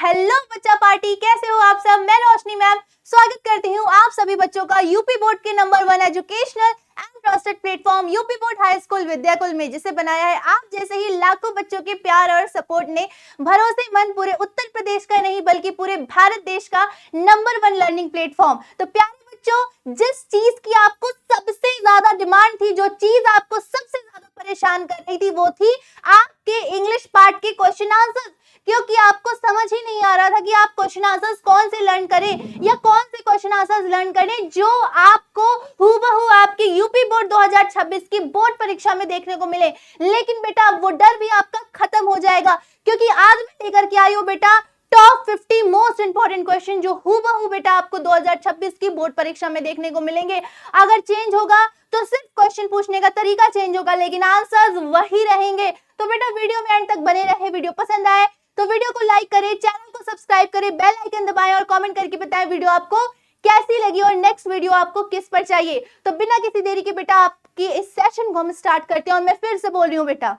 Hello बच्चा party, कैसे हो आप सब। मैं रोशनी मैम स्वागत करती हूँ आप सभी बच्चों का यूपी बोर्ड के number 1 educational and trusted platform UP board high school Vidyakul में, जिसे बनाया है आप जैसे ही लाखों बच्चों के प्यार और सपोर्ट ने। भरोसेमंद पूरे उत्तर प्रदेश का नहीं बल्कि पूरे भारत देश का नंबर 1 लर्निंग प्लेटफॉर्म। तो प्यारे बच्चों, जिस चीज की आपको सबसे ज्यादा डिमांड थी, जो चीज आपको सबसे ज्यादा परेशान कर रही थी, वो थी आपके इंग्लिश पार्ट के क्वेश्चन आंसर। क्योंकि आपको समझ ही नहीं आ रहा था कि आप क्वेश्चन आंसर्स कौन से लर्न करें या कौन से क्वेश्चन आंसर्स लर्न करें जो आपको हूबहू आपकी यूपी बोर्ड 2026 की बोर्ड परीक्षा में देखने को मिले। लेकिन बेटा अब वो डर भी आपका खत्म हो जाएगा, क्योंकि आज मैं लेकर के आई हूँ बेटा टॉप 50 मोस्ट इंपोर्टेंट क्वेश्चन जो हूबहू बेटा आपको 2026 की बोर्ड परीक्षा में देखने को मिलेंगे। अगर चेंज होगा तो सिर्फ क्वेश्चन पूछने का तरीका चेंज होगा, लेकिन आंसर्स वही रहेंगे। तो बेटा वीडियो में एंड तक बने रहे। वीडियो पसंद आए तो वीडियो को लाइक करें, चैनल को सब्सक्राइब करें, बेल आइकन दबाएं और कमेंट करके बताएं वीडियो आपको कैसी लगी और नेक्स्ट वीडियो आपको किस पर चाहिए। तो बिना किसी देरी के बेटा आपकी इस सेशन को हम स्टार्ट करते हैं। और मैं फिर से बोल रही हूँ बेटा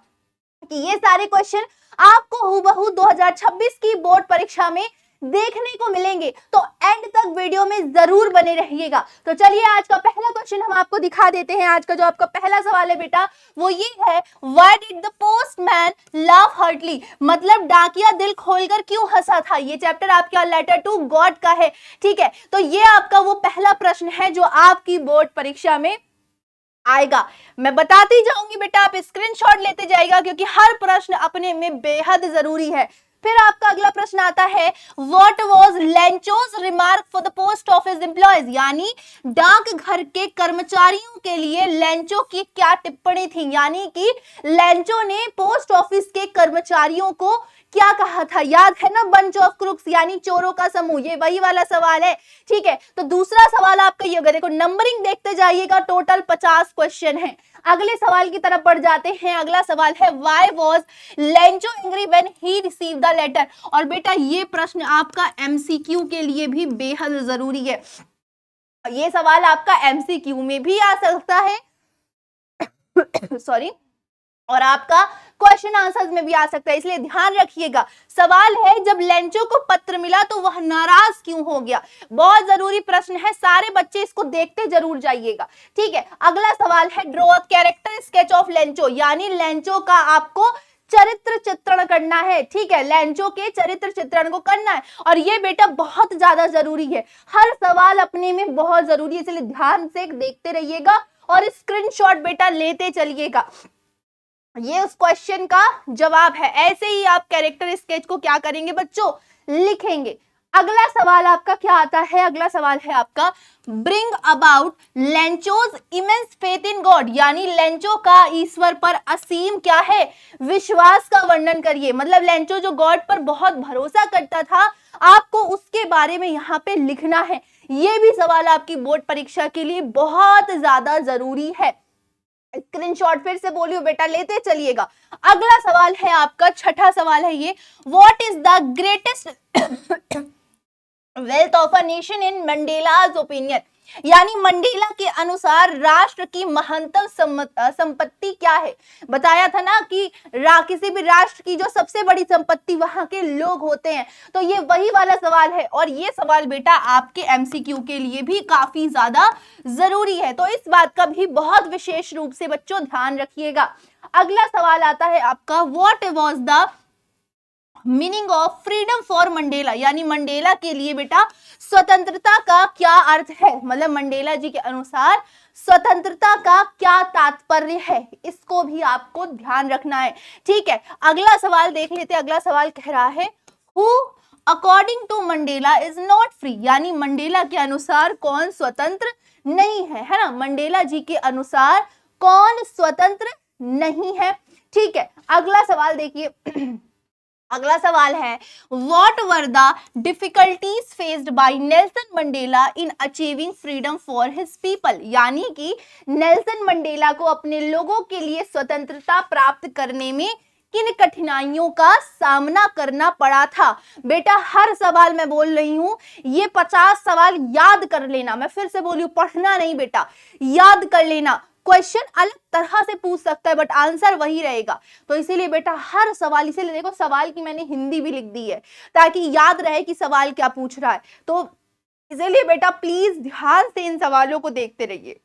कि ये सारे क्वेश्चन आपको हूबहू 2026 की बोर्ड परीक्षा में देखने को मिलेंगे, तो एंड तक वीडियो में जरूर बने रहिएगा। तो चलिए आज का पहला क्वेश्चन हम आपको दिखा देते हैं। आज का जो आपका पहला सवाल है बेटा वो ये है, why did the postman laugh heartily, मतलब डाकिया दिल खोलकर क्यों हंसा था। ये चैप्टर आपका लेटर टू गॉड का है, ठीक है। तो ये आपका वो पहला प्रश्न है जो आपकी बोर्ड परीक्षा में आएगा। मैं बताती जाऊंगी बेटा, आप स्क्रीनशॉट लेते जाएगा क्योंकि हर प्रश्न अपने में बेहद जरूरी है। फिर आपका अगला प्रश्न आता है, what was Lencho's remark for the post office employees, यानी डाकघर के कर्मचारियों के लिए लेंचो की क्या टिप्पणी थी। यानी कि लेंचो ने पोस्ट ऑफिस के कर्मचारियों को क्या कहा था, याद है ना, बंच ऑफ क्रुक्स यानी चोरों का समूह। ये वही वाला सवाल है, ठीक है। तो दूसरा सवाल आपका ये होगा, देखो नंबरिंग देखते जाइएगा, टोटल 50 क्वेश्चन है। अगले सवाल की तरफ बढ़ जाते हैं। अगला सवाल है, why was Lencho angry when he received the letter. और बेटा ये प्रश्न आपका एमसीक्यू के लिए भी बेहद जरूरी है। ये सवाल आपका एमसीक्यू में भी आ सकता है सॉरी, और आपका क्वेश्चन आंसर्स में भी आ सकता है, इसलिए ध्यान रखिएगा। सवाल है, जब लेंचो को पत्र मिला तो वह नाराज क्यों हो गया। बहुत जरूरी प्रश्न है, सारे बच्चे इसको देखते जरूर जाइएगा, ठीक है। अगला सवाल है, draw a character sketch of Lencho, यानी लेंचो का आपको चरित्र चित्रण करना है, ठीक है। लेंचो के चरित्र चित्रण को करना है और ये बेटा बहुत ज्यादा जरूरी है। हर सवाल अपने में बहुत जरूरी है, इसलिए ध्यान से देखते रहिएगा और स्क्रीनशॉट बेटा लेते चलिएगा। ये उस क्वेश्चन का जवाब है। ऐसे ही आप कैरेक्टर स्केच को क्या करेंगे बच्चों, लिखेंगे। अगला सवाल आपका क्या आता है, अगला सवाल है आपका, bring about Lencho's immense faith in God, यानी लेंचो का ईश्वर पर असीम क्या है, विश्वास का वर्णन करिए। मतलब लेंचो जो गॉड पर बहुत भरोसा करता था, आपको उसके बारे में यहाँ पे लिखना है। ये भी सवाल आपकी बोर्ड परीक्षा के लिए बहुत ज्यादा जरूरी है। स्क्रीनशॉट फिर से बोलियो बेटा, लेते चलिएगा। अगला सवाल है आपका, छठा सवाल है ये, what is the greatest wealth of a nation in Mandela's opinion, यानी मंडेला के अनुसार राष्ट्र की महत्तम संपत्ति क्या है। बताया था ना कि किसी भी राष्ट्र की जो सबसे बड़ी संपत्ति वहां के लोग होते हैं। तो ये वही वाला सवाल है और ये सवाल बेटा आपके एमसीक्यू के लिए भी काफी ज्यादा जरूरी है, तो इस बात का भी बहुत विशेष रूप से बच्चों ध्यान रखिएगा। अगला सवाल आता है आपका, what was the meaning of freedom for Mandela, यानी मंडेला के लिए बेटा स्वतंत्रता का क्या अर्थ है। मतलब मंडेला जी के अनुसार स्वतंत्रता का क्या तात्पर्य है, इसको भी आपको ध्यान रखना है, ठीक है। अगला सवाल देख लेते हैं। अगला सवाल कह रहा है, who according to Mandela is not free, यानी मंडेला के अनुसार कौन स्वतंत्र नहीं है ना। मंडेला जी के अनुसार कौन स्वतंत्र नहीं है, ठीक है। अगला सवाल देखिए अगला सवाल है, what were the difficulties faced by Nelson Mandela in achieving freedom for his people, यानी कि नेल्सन मंडेला को अपने लोगों के लिए स्वतंत्रता प्राप्त करने में किन कठिनाइयों का सामना करना पड़ा था। बेटा हर सवाल मैं बोल रही हूं, ये 50 सवाल याद कर लेना। मैं फिर से बोली, पढ़ना नहीं बेटा, याद कर लेना। क्वेश्चन अलग तरह से पूछ सकता है बट आंसर वही रहेगा। तो इसीलिए बेटा हर सवाल, इसीलिए देखो सवाल की मैंने हिंदी भी लिख दी है ताकि याद रहे कि सवाल क्या पूछ रहा है। तो इसीलिए बेटा प्लीज ध्यान से इन सवालों को देखते रहिए।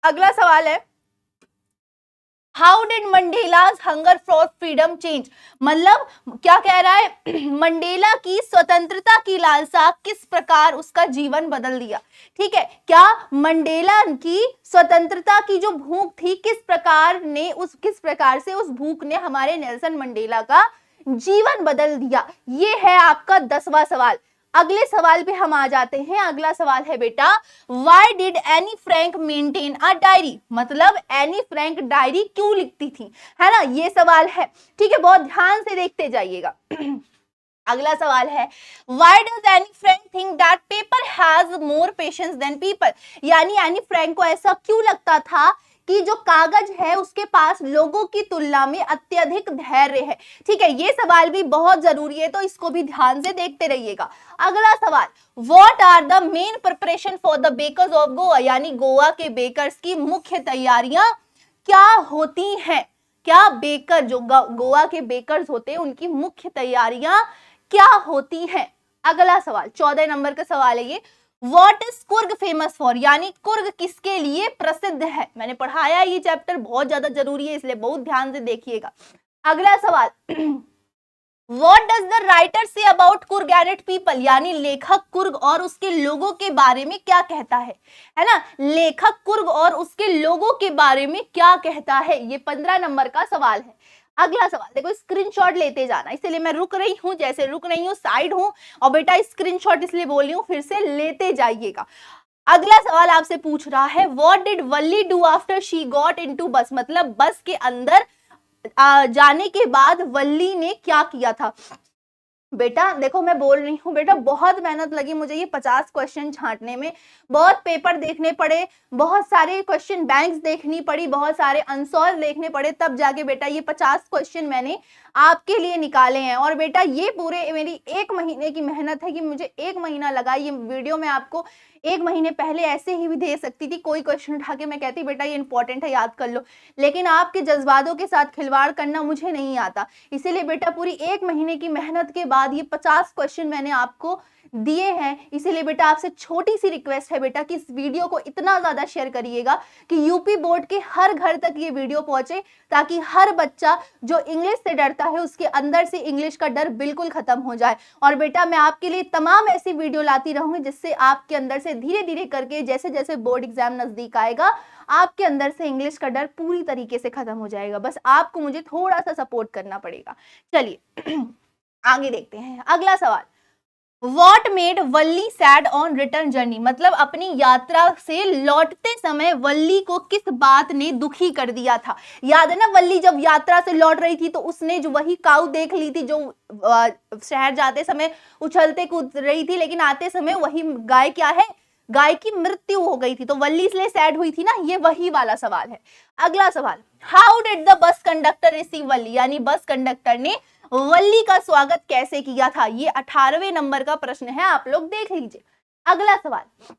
अगला सवाल है, how did Mandela's hunger for freedom change, मतलब क्या कह रहा है, मंडेला की स्वतंत्रता की लालसा किस प्रकार उसका जीवन बदल दिया। ठीक है, क्या मंडेला की स्वतंत्रता की जो भूख थी किस प्रकार से उस भूख ने हमारे नेल्सन मंडेला का जीवन बदल दिया। ये है आपका 10वां सवाल। अगले सवाल पे हम आ जाते हैं। अगला सवाल है बेटा, why did Anne Frank maintain a diary, मतलब एनी फ्रैंक डायरी क्यों लिखती थी, है ना, ये सवाल है। ठीक है, बहुत ध्यान से देखते जाइएगा। अगला सवाल है, why does Anne Frank think that paper has more patience than people, यानी एनी फ्रैंक को ऐसा क्यों लगता था कि जो कागज है उसके पास लोगों की तुलना में अत्यधिक धैर्य है। ठीक है, ये सवाल भी बहुत जरूरी है तो इसको भी ध्यान से देखते रहिएगा। अगला सवाल, what are the main preparation for the bakers of Goa, यानी गोवा के बेकर्स की मुख्य तैयारियां क्या होती हैं। क्या बेकर, जो गोवा के बेकर्स होते हैं उनकी मुख्य तैयारियां क्या होती हैं। अगला सवाल 14 नंबर का सवाल है ये, What is Coorg famous for, यानी कुर्ग किसके लिए प्रसिद्ध है। मैंने पढ़ाया ये चैप्टर, बहुत ज्यादा जरूरी है इसलिए बहुत ध्यान से देखिएगा। अगला सवाल, What does the writer say about Coorg and its people, यानी लेखक कुर्ग और उसके लोगों के बारे में क्या कहता है ना, लेखक कुर्ग और उसके लोगों के बारे में क्या कहता है। ये 15 नंबर का सवाल है। अगला सवाल देखो, स्क्रीनशॉट लेते जाना, इसलिए मैं रुक रही हूं, जैसे रुक रही हूं साइड हूं, और बेटा स्क्रीनशॉट इसलिए बोल रही हूं, फिर से लेते जाइएगा। अगला सवाल आपसे पूछ रहा है, what did Valli do after she got into बस, मतलब बस के अंदर जाने के बाद वल्ली ने क्या किया था। बेटा देखो मैं बोल रही हूँ बेटा, बहुत मेहनत लगी मुझे ये 50 क्वेश्चन छांटने में, बहुत पेपर देखने पड़े, बहुत सारे क्वेश्चन बैंक्स देखनी पड़ी, बहुत सारे आंसर देखने पड़े, तब जाके बेटा ये 50 क्वेश्चन मैंने आपके लिए निकाले हैं। और बेटा ये पूरे मेरी 1 महीने की मेहनत है कि मुझे 1 महीना लगा। ये वीडियो मैं आपको 1 महीने पहले ऐसे ही भी दे सकती थी, कोई क्वेश्चन उठा के मैं कहती बेटा ये इंपॉर्टेंट है याद कर लो, लेकिन आपके जज्बातों के साथ खिलवाड़ करना मुझे नहीं आता। इसीलिए बेटा पूरी 1 महीने की मेहनत के बाद ये 50 क्वेश्चन मैंने आपको दिए हैं। इसीलिए बेटा आपसे छोटी सी रिक्वेस्ट है बेटा कि इस वीडियो को इतना ज्यादा शेयर करिएगा कि यूपी बोर्ड के हर घर तक ये वीडियो पहुंचे, ताकि हर बच्चा जो इंग्लिश से डरता है उसके अंदर से इंग्लिश का डर बिल्कुल खत्म हो जाए। और बेटा मैं आपके लिए तमाम ऐसी वीडियो लाती रहूंगी जिससे आपके अंदर से धीरे धीरे करके जैसे जैसे बोर्ड एग्जाम नजदीक आएगा आपके अंदर से इंग्लिश का डर पूरी तरीके से खत्म हो जाएगा। बस आपको मुझे थोड़ा सा सपोर्ट करना पड़ेगा। चलिए आगे देखते हैं। अगला सवाल, What made Valli sad on return journey, मतलब अपनी यात्रा से लौटते समय वल्ली को किस बात ने दुखी कर दिया था। याद है ना, वल्ली जब यात्रा से लौट रही थी तो उसने जो वही काऊ देख ली थी जो शहर जाते समय उछलते कूद रही थी, लेकिन आते समय वही गाय क्या है, गाय की मृत्यु हो गई थी, तो वल्ली इसलिए सैड हुई थी ना। ये वही वाला सवाल है। अगला सवाल, how did the bus conductor receive Valli, यानी बस कंडक्टर ने वल्ली का स्वागत कैसे किया था। ये 18वें नंबर का प्रश्न है, आप लोग देख लीजिए। अगला सवाल,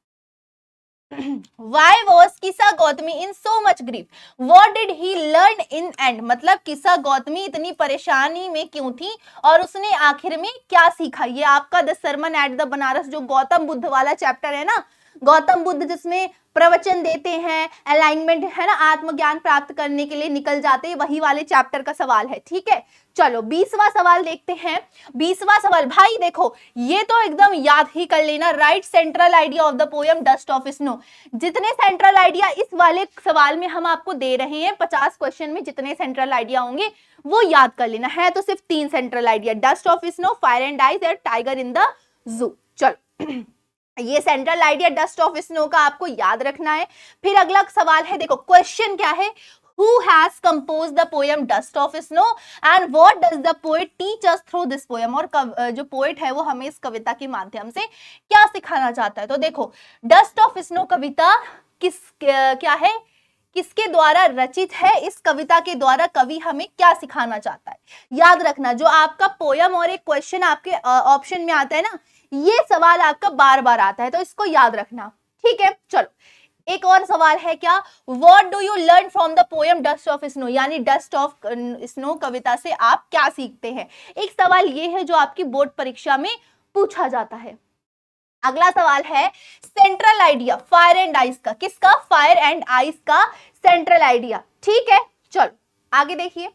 Why was किस्सा Gautami in so much grief? What did he learn in end? मतलब किस्सा गौतमी इतनी परेशानी में क्यों थी और उसने आखिर में क्या सीखा। ये आपका the sermon at the Benares, जो गौतम बुद्ध वाला चैप्टर है ना, गौतम बुद्ध जिसमें प्रवचन देते हैं, अलाइनमेंट है ना, आत्मज्ञान प्राप्त करने के लिए निकल जाते हैं, वही वाले चैप्टर का सवाल है। ठीक है, चलो 20वां सवाल देखते हैं। 20वां सवाल भाई देखो, ये तो एकदम याद ही कर लेना, right central idea of the poem dust of snow. जितने सेंट्रल आइडिया इस वाले सवाल में हम आपको दे रहे हैं, 50 क्वेश्चन में जितने सेंट्रल आइडिया होंगे वो याद कर लेना है। तो सिर्फ 3 central idea, dust of snow, fire and ice और टाइगर इन द जू। चलो ये central idea dust of snow का आपको याद रखना है। फिर अगला सवाल है, देखो क्वेश्चन क्या है, Who has composed the poem Dust of Snow and what does the poet teach us through this poem? और जो पोएट है वो हमें इस कविता के माध्यम से क्या सिखाना चाहता है। तो देखो डस्ट ऑफ स्नो कविता क्या है, किसके द्वारा रचित है, इस कविता के द्वारा कवि हमें क्या सिखाना चाहता है। याद रखना, जो आपका पोयम और एक क्वेश्चन आपके ऑप्शन में आता है ना, ये सवाल आपका बार बार आता है, तो इसको याद रखना। ठीक है, चलो एक और सवाल है क्या, what do you learn from the poem dust of snow, यानी डस्ट ऑफ स्नो कविता से आप क्या सीखते हैं। एक सवाल ये है जो आपकी बोर्ड परीक्षा में पूछा जाता है। अगला सवाल है central idea fire and ice का, किसका, फायर एंड आइस का सेंट्रल आइडिया। ठीक है, चलो आगे देखिए।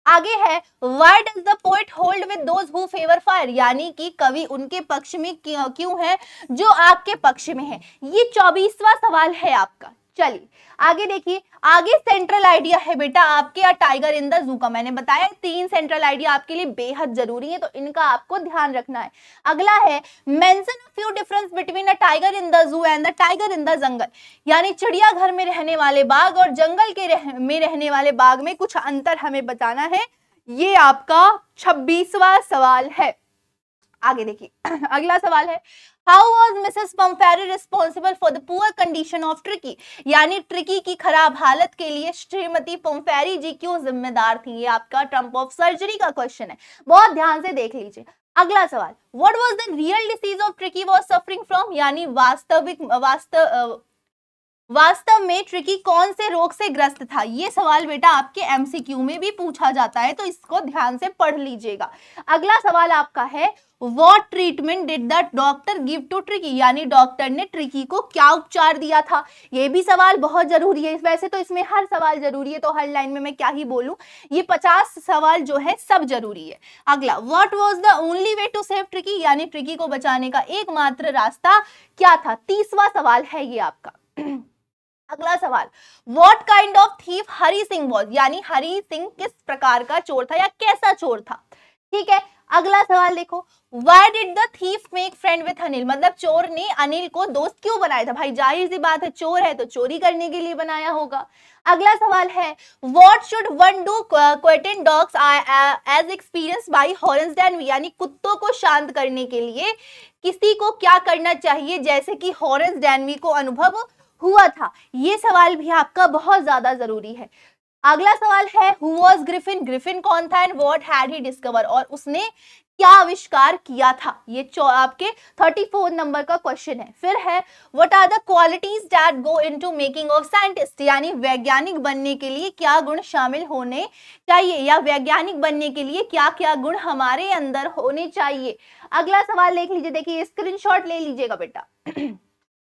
आगे है why does the poet hold with those who favour fire, यानी कि कवि उनके पक्ष में क्यों है जो आग के पक्ष में है। ये 24वां सवाल है आपका। चलिए आगे देखिए। आगे सेंट्रल आइडिया है बेटा आपके a tiger in the zoo का। मैंने बताया 3 सेंट्रल आइडिया आपके लिए बेहद जरूरी है, तो इनका आपको ध्यान रखना है। अगला है mention a few difference between a tiger in the zoo and the tiger in the jungle, यानी चिड़ियाघर में रहने वाले बाघ और जंगल के में रहने वाले बाघ में कुछ अंतर हमें बताना है। ये आपका 26वां सवाल है। आगे देखिए अगला सवाल है how was Mrs Pumphrey responsible for the poor condition of Tricki, यानी ट्रिकी की खराब हालत के लिए श्रीमती पंफेरी जी क्यों जिम्मेदार थी। ये आपका ट्रम्प ऑफ सर्जरी का क्वेश्चन है, बहुत ध्यान से देख लीजिए। अगला सवाल what was the real disease of tricky was suffering from, यानी वास्तव में ट्रिकी कौन से रोग से ग्रस्त था। ये सवाल बेटा आपके एमसीक्यू में भी पूछा जाता है, तो इसको ध्यान से पढ़ लीजिएगा। अगला सवाल आपका है what treatment did the doctor give to Tricki, यानी डॉक्टर ने ट्रिकी को क्या उपचार दिया था। ये भी सवाल बहुत जरूरी है, वैसे तो इसमें हर सवाल जरूरी है, तो हर लाइन में मैं क्या ही बोलूं, ये 50 सवाल जो है सब जरूरी है। अगला what was the only way to save Tricki, यानी ट्रिकी को बचाने का एकमात्र रास्ता क्या था। 30वां सवाल है ये आपका। अगला सवाल what kind of thief Hari Singh was, यानी हरि सिंह किस प्रकार का चोर था या कैसा चोर था। ठीक है, अगला सवाल देखो why did the thief make friend with Anil, मतलब चोर ने अनिल को दोस्त क्यों बनाया था। भाई जाहिर सी बात है, चोर है तो चोरी करने के लिए बनाया होगा। अगला सवाल है what should one do quieten dogs as experienced by Horace Danby, यानी कुत्तों को शांत करने के लिए किसी को क्या करना चाहिए जैसे कि हॉरेंस डैनवी को अनुभव हुआ था। ये सवाल भी आपका बहुत ज्यादा जरूरी है। अगला सवाल है हु वाज ग्रिफिन, ग्रिफिन कौन था and what had he discover, और उसने क्या आविष्कार किया था। ये आपके 34 नंबर का क्वेश्चन है। फिर है what are the qualities that go into making of scientist, यानी वैज्ञानिक बनने के लिए क्या गुण शामिल होने चाहिए, या वैज्ञानिक बनने के लिए क्या क्या गुण हमारे अंदर होने चाहिए। अगला सवाल देख लीजिए, देखिए स्क्रीनशॉट ले लीजिएगा बेटा।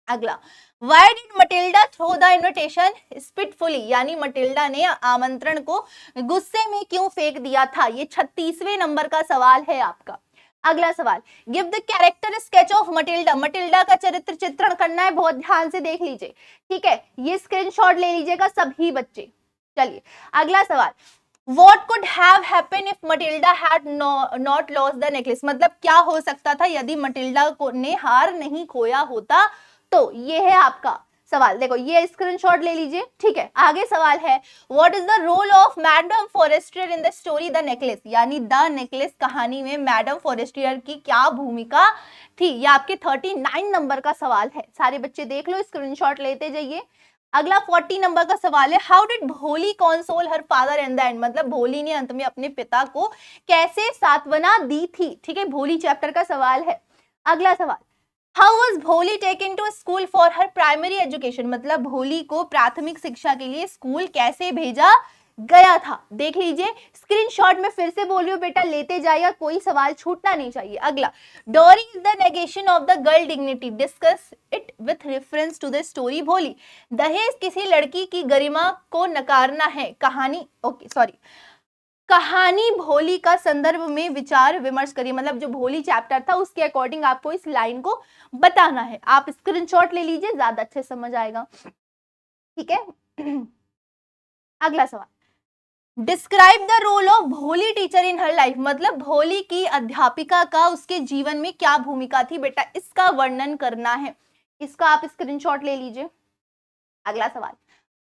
अगला Why did Matilda throw the invitation spitefully, यानी मटिल्डा ने आमंत्रण को गुस्से में क्यों फेंक दिया था। ये 36वें नंबर का सवाल है आपका। अगला सवाल give the character sketch of Matilda, Matilda का चरित्र चित्रण करना है, बहुत ध्यान से देख लीजिए। ठीक है, ये स्क्रीनशॉट ले लीजिएगा सभी बच्चे। चलिए अगला सवाल What could have happened if Matilda had not lost the necklace, मतलब क्या हो सकता था यदि मटिल्डा ने हार नहीं खोया होता। तो ये है आपका सवाल, देखो ये स्क्रीनशॉट ले लीजिए। ठीक है, आगे सवाल है what is the role of madam Forestier in the story the necklace, यानी द नेकलेस कहानी में मैडम फॉरेस्टियर की क्या भूमिका थी। ये आपके 39 नंबर का सवाल है, सारे बच्चे देख लो, स्क्रीनशॉट लेते जाइए। अगला 40 नंबर का सवाल है हाउ डिड भोली console her father in the end, मतलब भोली ने अंत में अपने पिता को कैसे सांत्वना दी थी। ठीक है, भोली चैप्टर का सवाल है। अगला सवाल How was भोली taken to school for her primary education, मतलब भोली को प्राथमिक शिक्षा के लिए स्कूल कैसे भेजा गया था। देख लीजिए स्क्रीनशॉट में, फिर से बोलियो बेटा, लेते जाइए, कोई सवाल छूटना नहीं चाहिए। अगला dowry is the negation of the girl dignity, discuss it with reference to the story Bholi, दहेज किसी लड़की की गरिमा को नकारना है। कहानी कहानी भोली का संदर्भ में विचार विमर्श करिए, मतलब जो भोली चैप्टर था उसके अकॉर्डिंग आपको इस लाइन को बताना है। आप स्क्रीनशॉट ले लीजिए, ज्यादा अच्छे समझ आएगा। ठीक है, अगला सवाल डिस्क्राइब द रोल ऑफ भोली टीचर इन हर लाइफ, मतलब भोली की अध्यापिका का उसके जीवन में क्या भूमिका थी बेटा, इसका वर्णन करना है। इसका आप स्क्रीनशॉट ले लीजिए। अगला सवाल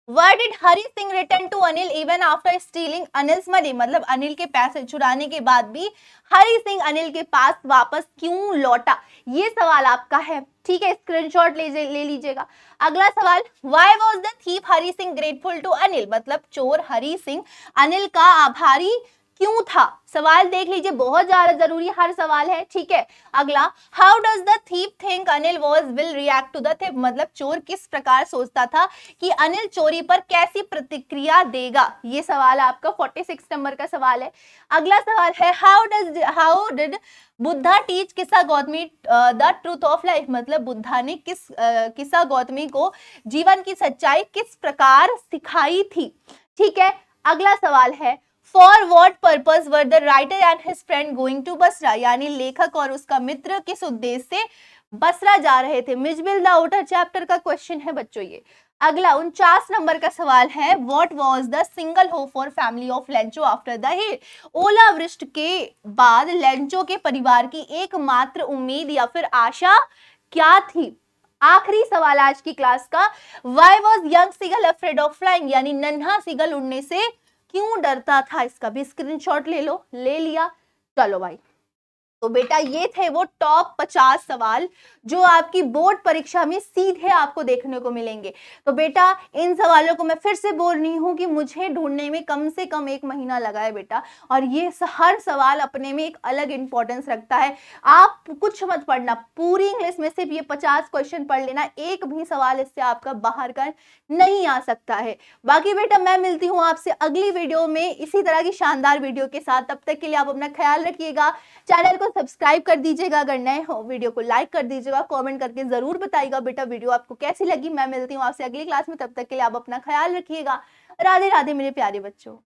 Why did Hari Singh return to Anil even after stealing Anil's money, मतलब अनिल के पैसे चुराने के बाद भी हरि सिंह अनिल के पास वापस क्यों लौटा। ये सवाल आपका है। ठीक है, स्क्रीनशॉट ले लीजिएगा। अगला सवाल Why was the thief Hari Singh grateful to Anil, मतलब चोर हरि सिंह अनिल का आभारी क्यों था? सवाल देख लीजिए, बहुत ज्यादा जरूरी हर सवाल है, ठीक है। अगला, how does the thief think Anil was will react to the thief, मतलब चोर किस प्रकार सोचता था कि अनिल चोरी पर कैसी प्रतिक्रिया देगा। ये सवाल आपका 46 नंबर का सवाल है। अगला सवाल है, हाउ डिड बुद्धा टीच किस्सा Gautami the truth of life, मतलब बुद्धा ने किस्सा गौतमी को जीवन की सच्चाई किस प्रकार सिखाई थी, ठीक है। अगला सवाल है, for what purpose were the writer and his friend going to Basra, यानी लेखक और उसका मित्र किस उद्देश्य से बसरा जा रहे थे। मिजबिल द आउटर चैप्टर का क्वेश्चन है बच्चों ये। अगला 49 नंबर का सवाल है, what was the single hope for family of Lencho after the hell, ओलावृष्टि के बाद लेंचो के परिवार की एकमात्र उम्मीद या फिर आशा क्या थी। आखिरी सवाल आज की क्लास का, why was young seagull afraid of flying, यानी नन्हा सीगल उड़ने से क्यों डरता था। इसका भी स्क्रीनशॉट ले लो, ले लिया, चलो भाई। तो बेटा ये थे वो टॉप 50 सवाल जो आपकी बोर्ड परीक्षा में सीधे आपको देखने को मिलेंगे। तो बेटा इन सवालों को मैं फिर से बोल रही हूँ कि मुझे ढूंढने में कम से कम 1 महीना लगा है बेटा, और ये हर सवाल अपने में एक अलग इंपॉर्टेंस रखता है। आप कुछ मत पढ़ना, पूरी इंग्लिश में सिर्फ ये 50 क्वेश्चन पढ़ लेना, एक भी सवाल इससे आपका बाहर का नहीं आ सकता है। बाकी बेटा मैं मिलती हूँ आपसे अगली वीडियो में इसी तरह की शानदार वीडियो के साथ। तब तक के लिए आप अपना ख्याल रखिएगा, चैनल को सब्सक्राइब कर दीजिएगा, अगर नए हो वीडियो को लाइक कर दीजिएगा, कमेंट करके जरूर बताइएगा बेटा वीडियो आपको कैसी लगी। मैं मिलती हूँ आपसे अगली क्लास में, तब तक के लिए आप अपना ख्याल रखिएगा। राधे राधे मेरे प्यारे बच्चों।